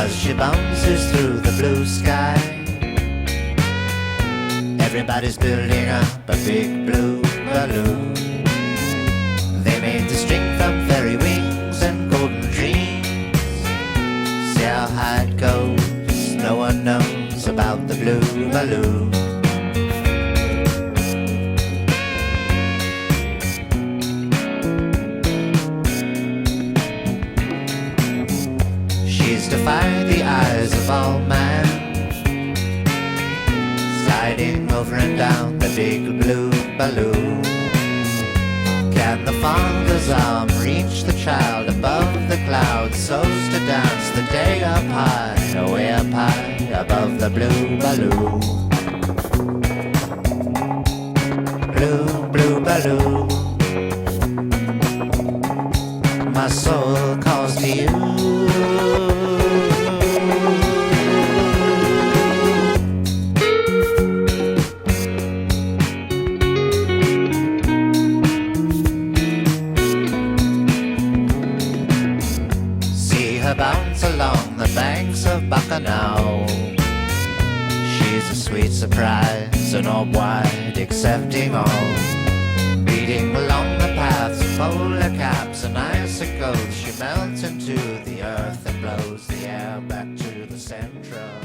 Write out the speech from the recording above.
as she bounces through the blue sky. Everybody's building up a big blue balloon. They made the string from fairy wings and golden dreams. See how high it goes, no one knows about the blue balloon. She's defied the eyes of all man, sliding over and down the big blue balloon. Can the father's arm reach the child above the clouds, so's to dance the day up high, way up high above the blue balloon? Blue, blue balloon, my soul calls to you. Bounce along the banks of Bacchanal. She's a sweet surprise, an orb wide, accepting all. Beating along the paths of polar caps and icicles, she melts into the earth and blows the air back to the central.